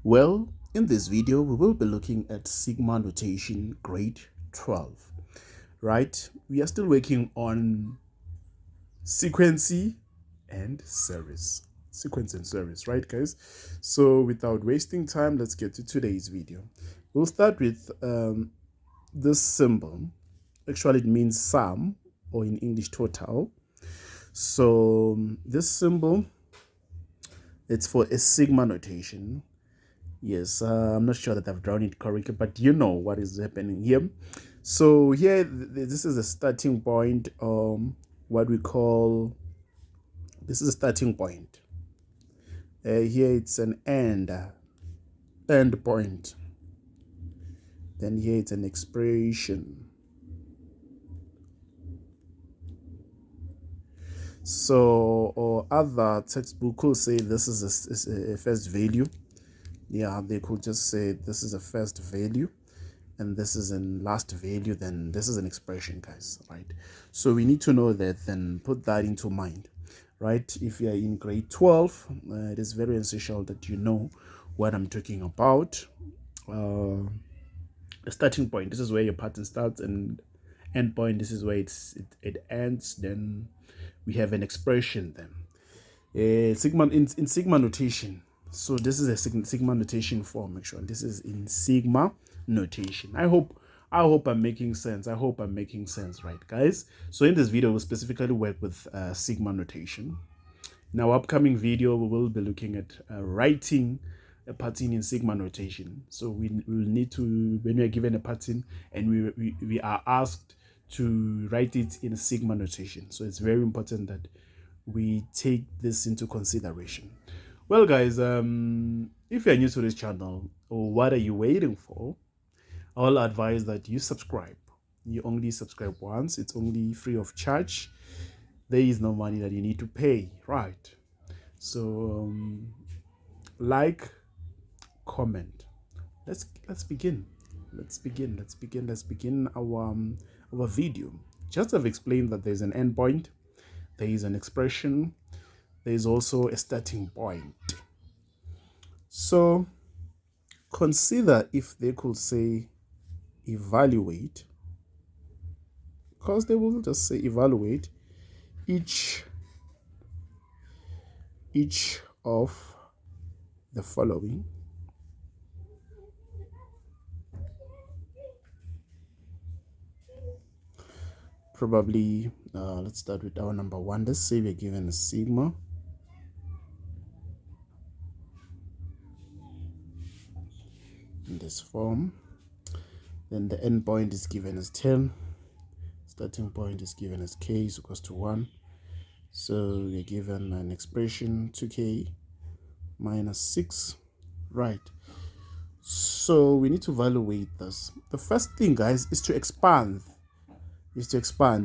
Well, in this video, we will be looking at sigma notation grade 12, right? We are still working on sequency and series. Sequence and series, right, guys? So without wasting time, let's get to today's video. We'll start with this symbol. Actually, it means sum, or in English, total. So this symbol, it's for a sigma notation. Yes, I'm not sure that I've drawn it correctly, but you know what is happening here. So here, this is a starting point. What we call, this is a starting point. Here it's an end point. Then here it's an expression. So, or other textbook could say this is a first value. Yeah, they could just say this is a first value and this is a last value, then this is an expression, guys, right? So we need to know that, then put that into mind, right? If you are in grade 12, it is very essential that you know what I'm talking about. The starting point, this is where your pattern starts, and end point, this is where it ends. Then we have an expression then. Sigma in sigma notation. So this is a sigma notation form. Actually, this is in sigma notation. I hope I'm making sense. I hope I'm making sense, right, guys? So in this video, we'll specifically work with sigma notation. In our upcoming video, we will be looking at writing a pattern in sigma notation. So we will need to, when we are given a pattern and we are asked to write it in sigma notation. So it's very important that we take this into consideration. Well, guys, if you're new to this channel, or what are you waiting for, I'll advise that you subscribe. You only subscribe once. It's only free of charge. There is no money that you need to pay, right? So like, comment. Let's begin. Let's begin our video. Just have explained that there's an endpoint, there is an expression, there is also a starting point. So consider if they could say evaluate, because they will just say evaluate each of the following. Probably let's start with our number one. Let's say we're given a sigma in this form, then the end point is given as 10, starting point is given as k is equals to 1. So we're given an expression 2k minus 6, right? So we need to evaluate this. The first thing, guys, is to expand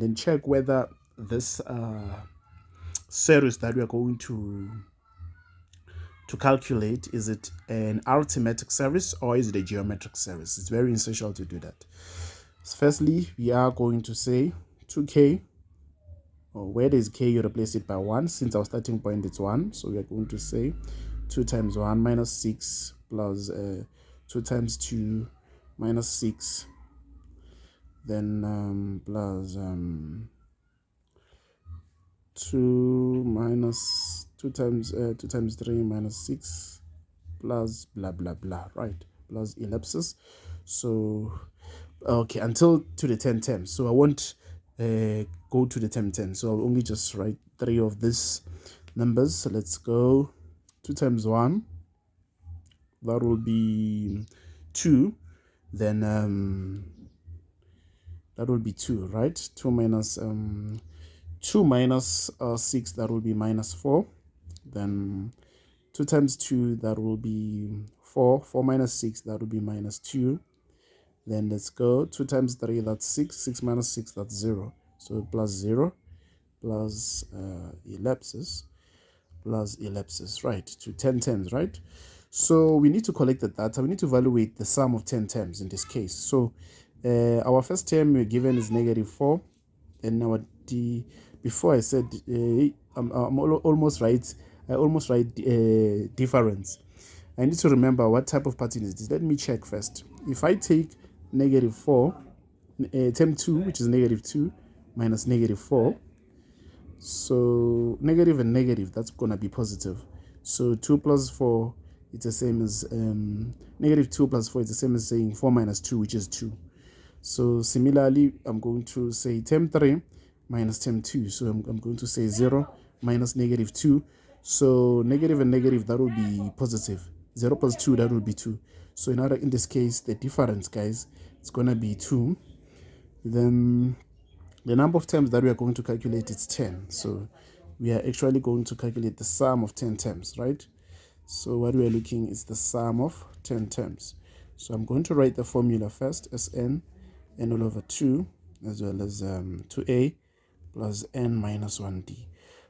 and check whether this series that we are going to calculate, is it an arithmetic series or is it a geometric series? It's very essential to do that. Firstly, we are going to say 2k, or where there's k, you replace it by 1. Since our starting point is 1, so we are going to say 2 times 1 minus 6 plus 2 times 2 minus 6, then plus 2 minus 2 times 3 minus 6 plus blah blah blah, right? Plus ellipses. So okay, until to the 10 terms. So I won't go to the 10. So I'll only just write 3 of these numbers. So let's go. 2 times 1, that will be 2. Then that will be 2, right? 2 minus 6, that will be minus 4. Then 2 times 2, that will be 4. 4 minus 6, that will be minus 2. Then let's go 2 times 3, that's 6. 6 minus 6, that's 0. So plus 0 plus ellipses, right, to 10 terms, right? So we need to collect the data. We need to evaluate the sum of 10 terms in this case. So our first term we're given is -4, and our before I said I'm almost right. I almost write difference. I need to remember what type of pattern is this. Let me check first. If I take negative 4, term 2, which is negative 2, minus negative 4, so negative and negative, that's going to be positive. So 2 plus 4, it's the same as negative 2 plus 4 is the same as saying 4 minus 2, which is 2. So similarly, I'm going to say term 3 minus term 2. So I'm going to say 0 minus negative 2. So negative and negative, that will be positive. 0 plus 2, that will be 2. So in this case, the difference, guys, it's going to be 2. Then the number of terms that we are going to calculate is 10. So we are actually going to calculate the sum of 10 terms, right? So what we are looking is the sum of 10 terms. So I'm going to write the formula first as n all over 2, as well as 2a plus n minus 1d.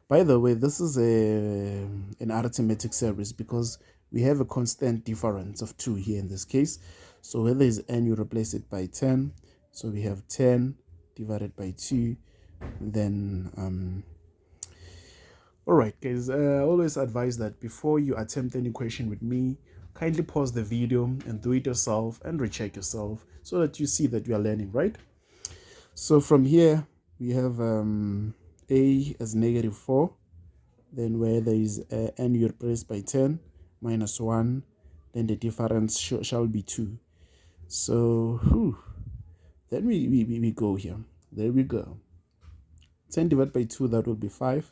By the way, this is an arithmetic series because we have a constant difference of 2 here in this case. So where there is n, you replace it by 10. So we have 10 divided by 2. Then all right, guys, I always advise that before you attempt any question with me, kindly pause the video and do it yourself and recheck yourself so that you see that you are learning, right? So from here, we have a as negative 4. Then where there is n, you replace by 10 minus 1. Then the difference shall be 2. So then we go here. There we go. 10 divided by 2, that will be 5.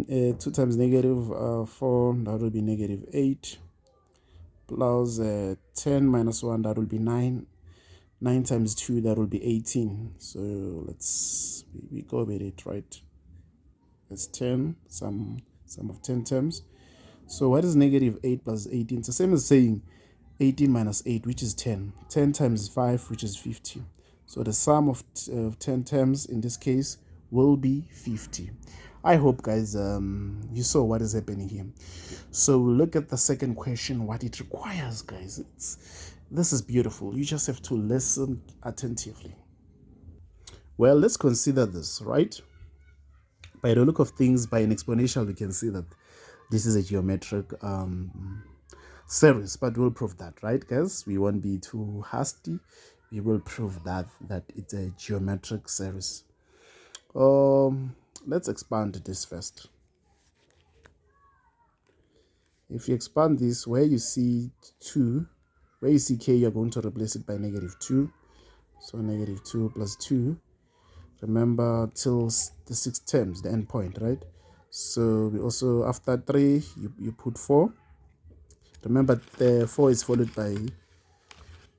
2 times negative 4, that will be negative 8. Plus 10 minus 1, that will be 9. 9 times 2, that will be 18. So we go with it, right? That's 10, sum of 10 terms. So what is negative 8 plus 18? It's the same as saying 18 minus 8, which is 10. 10 times 5, which is 50. So the sum of 10 terms in this case will be 50. I hope, guys, you saw what is happening here. So we'll look at the second question, what it requires, guys. This is beautiful. You just have to listen attentively. Well, let's consider this, right? By the look of things, by an exponential, we can see that this is a geometric series, but we'll prove that, right, guys? We won't be too hasty. We will prove that it's a geometric series. Let's expand this first. If you expand this, where you see 2, where you see k, you're going to replace it by negative 2. So negative 2 plus 2. Remember, till the 6 terms, the end point, right? So we also, after 3, you put 4. Remember, the 4 is followed by,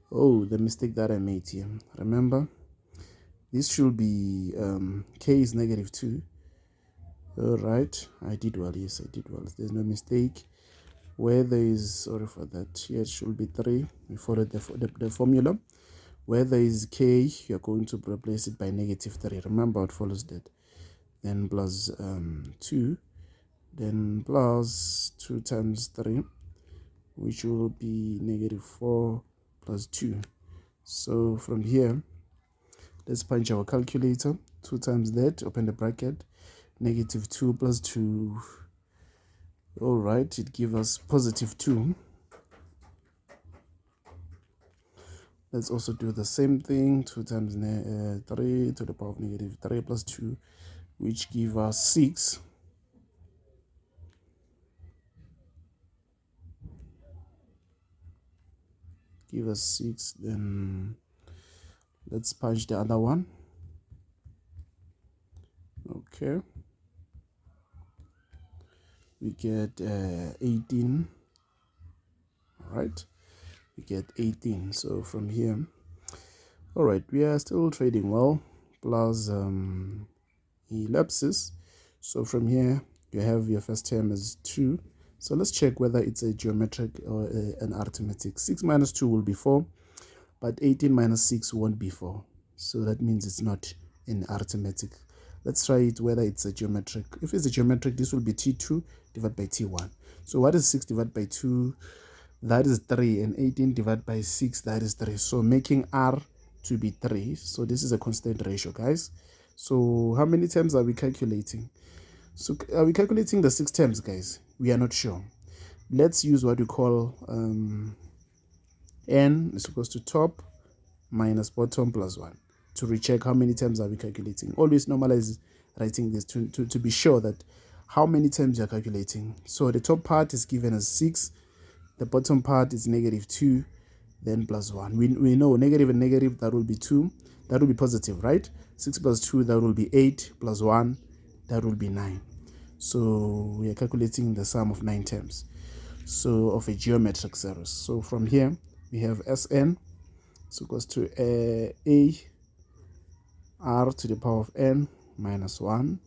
the mistake that I made here. Remember, this should be, k is negative 2. All right, I did well. Yes, I did well. There's no mistake. Where there is, sorry for that, here it should be 3. We followed the formula. Where there is k, you're going to replace it by negative 3. Remember, it follows that. Then plus 2. Then plus 2 times 3, which will be negative 4 plus 2. So from here, let's punch our calculator. 2 times that, open the bracket, negative 2 plus 2. All right, it gives us positive 2. Let's also do the same thing. 2 times 3 to the power of negative 3 plus 2, which give us 6. Give us 6. Then let's punch the other one. Okay. We get 18. All right. We get 18. So from here, all right, we are still trading well, plus ellipsis. So from here, you have your first term as 2. So let's check whether it's a geometric or an arithmetic. 6 minus 2 will be 4, but 18 minus 6 won't be 4. So that means it's not an arithmetic. Let's try it whether it's a geometric. If it's a geometric, this will be T2 divided by T1. So what is 6 divided by 2? That is 3. And 18 divided by 6, that is 3. So making R to be 3. So this is a constant ratio, guys. So how many terms are we calculating? So are we calculating the 6 terms, guys? We are not sure. let's use what we call n is equals to top minus bottom plus 1 to recheck how many times are we calculating. Always normalize writing this to be sure that how many times you're calculating. So the top part is given as 6, the bottom part is -2, then plus 1. We know negative and negative, that will be 2, that will be positive, right? 6 plus 2, that will be 8, plus 1, that will be 9. So we are calculating the sum of 9 terms, so of a geometric series. So from here we have Sn is equals to a r to the power of n minus 1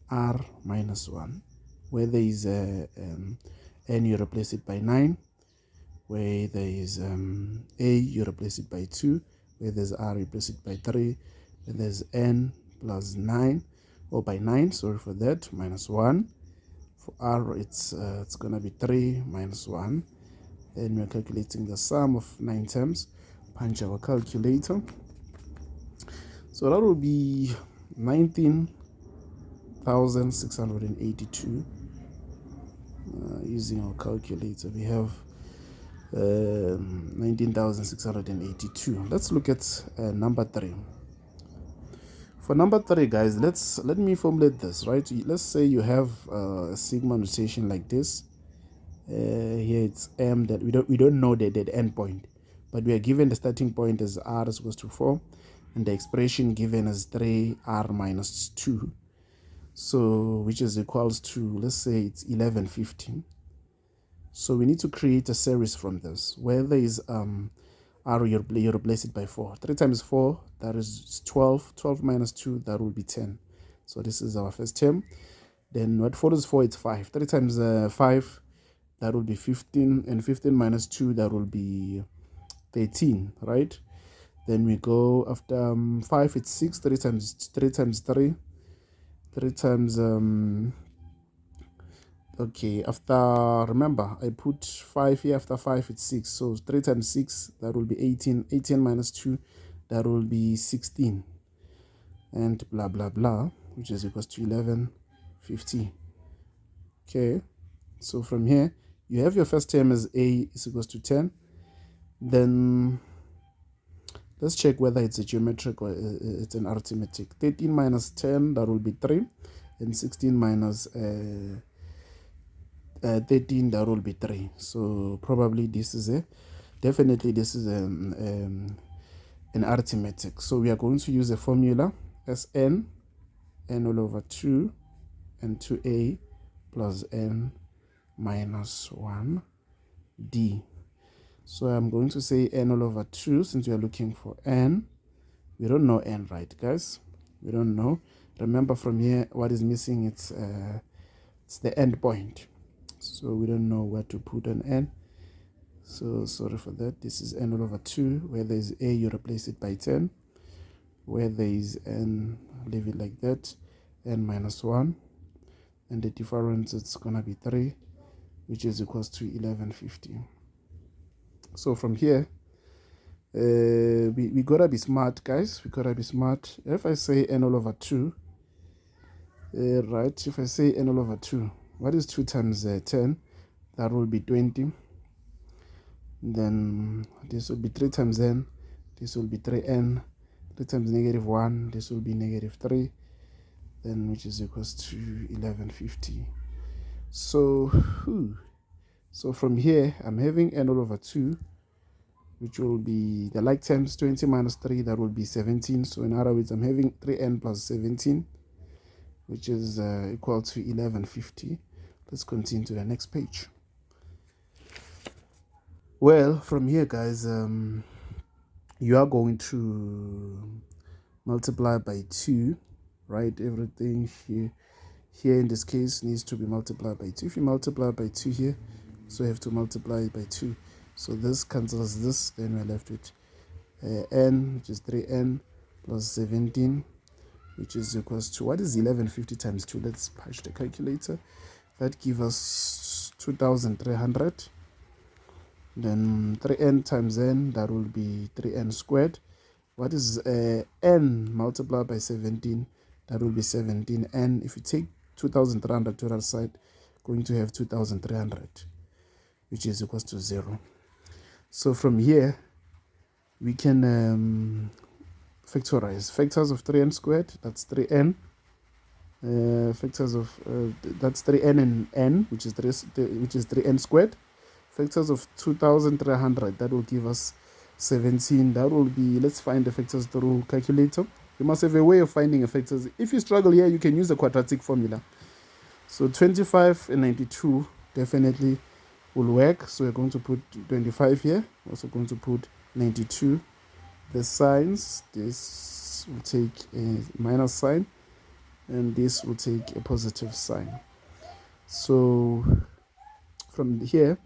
r minus 1. Where there is n, you replace it by 9. Where there is a, you replace it by 2. Where there's r, you replace it by 3. Where there's n plus 9, or by 9, sorry for that, minus 1. For r, it's gonna be 3 minus 1. Then we're calculating the sum of 9 terms. Punch our calculator. So that will be 19,682. Using our calculator, we have 19,682. Let's look at number 3. For number 3, guys, let me formulate this, right? Let's say you have a sigma notation like this. Here it's m, that we don't know the end point, but we are given the starting point as r is equals to 4, and the expression given as 3r minus 2, so which is equals to, let's say it's 1150. So we need to create a series from this where there is r, you replace it by 4. 3 times 4, that is 12. 12 minus 2, that will be 10. So this is our first term. Then what follows 4, it's 5. 3 times 5, that will be 15, and 15 minus 2, that will be 13, right? Then we go after 5, it's 6. 3 times 3 times 3. 3 times okay, after, remember I put 5 here, after 5 it's 6, so 3 times 6, that will be 18. 18 minus 2, that will be 16, and blah blah blah, which is equals to 1150. Okay, so from here you have your first term as a is equals to 10. Then let's check whether it's a geometric or it's an arithmetic. 13 minus 10, that will be 3, and 16 minus 13, that will be 3. So probably this is definitely this is an arithmetic. So we are going to use a formula as n all over 2 and 2a plus n minus 1 d. So I'm going to say n all over 2, since we are looking for n. We don't know n, right, guys? We don't know. Remember, from here, what is missing, it's the end point. So we don't know where to put an n. So sorry for that. This is n all over 2. Where there is a, you replace it by 10. Where there is n, leave it like that. N minus 1. And the difference, it's going to be 3, which is equals to 1150. So from here, we gotta be smart, guys. We gotta be smart. If I say n all over 2, right, if I say n all over 2, what is 2 times 10? That will be 20. Then this will be 3 times n. This will be 3n. 3 times -1, this will be -3. Then which is equals to 1150. So from here, I'm having n all over 2, which will be the like terms, 20 minus 3, that will be 17. So in other words, I'm having 3n plus 17, which is equal to 1150. Let's continue to the next page. Well, from here, guys, you are going to multiply by 2, right? Everything here in this case needs to be multiplied by 2. If you multiply by 2 here, so you have to multiply by 2. So this cancels this, then we're left with n, which is 3n plus 17, which is equals to, what is 1150 times 2? Let's punch the calculator. That gives us 2,300. Then 3n times n, that will be 3n squared. What is n multiplied by 17? That will be 17n. If you take 2,300 to the other side, going to have 2,300. which is equals to 0. So from here, we can factorize. Factors of 3n squared, that's 3n. Factors of that's 3n and n, which is 3n squared. Factors of 2300, that will give us 17. That will be, let's find the factors through calculator. You must have a way of finding the factors. If you struggle here, you can use the quadratic formula. So 25 and 92 definitely will work. So we're going to put 25 here. Also going to put 92. The signs, this will take a minus sign, and this will take a positive sign. So from here,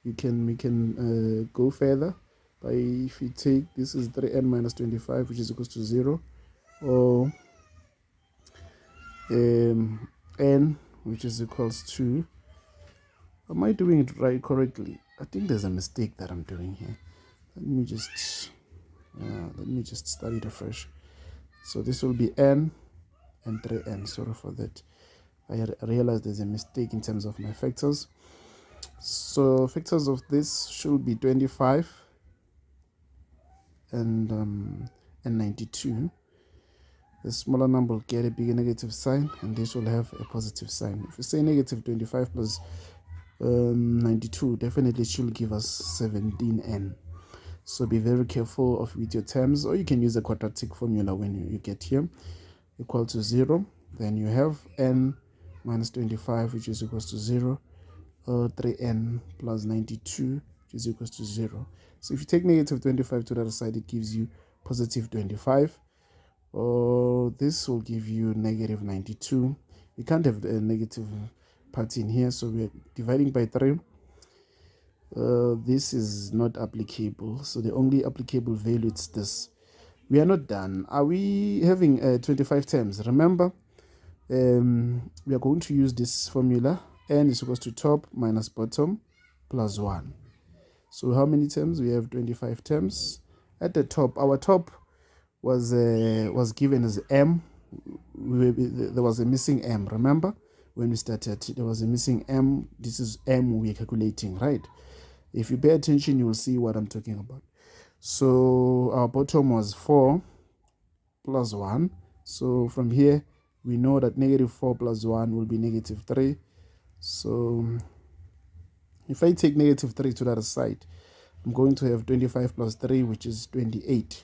we can go further by, if we take, this is 3n minus 25, which is equals to 0, or n, which is equals to, am I doing it right correctly? I think there's a mistake that I'm doing here. Let me just study it afresh. So this will be n and 3n. Sorry for that. I realized there's a mistake in terms of my factors. So factors of this should be 25 and 92. The smaller number will get a bigger negative sign, and this will have a positive sign. If you say negative 25 plus 92, definitely it should give us 17n. So be very careful with your terms, or you can use the quadratic formula when you get here. Equal to 0, then you have n minus 25, which is equals to 0, or 3n plus 92, which is equals to 0. So if you take negative 25 to the other side, it gives you positive 25. Or this will give you negative 92. You can't have a negative part in here, so we're dividing by 3. This is not applicable, so the only applicable value is this. We are not done. Are we having 25 terms? Remember, we are going to use this formula. N is equals to top minus bottom plus 1. So how many terms? We have 25 terms. At the top, our top was given as m. There was a missing m. Remember, when we started, there was a missing m. This is m we're calculating, right? If you pay attention, you will see what I'm talking about. So our bottom was 4 plus 1. So from here, we know that negative 4 plus 1 will be negative 3. So if I take negative 3 to the other side, I'm going to have 25 plus 3, which is 28.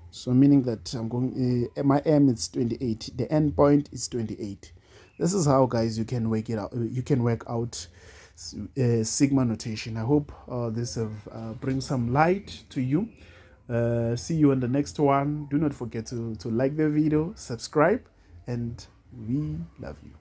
So meaning that I'm going, my m is 28. The end point is 28. This is how, guys, you can work it out. You can work out sigma notation. I hope this have bring some light to you. See you on the next one. Do not forget to like the video, subscribe, and we love you.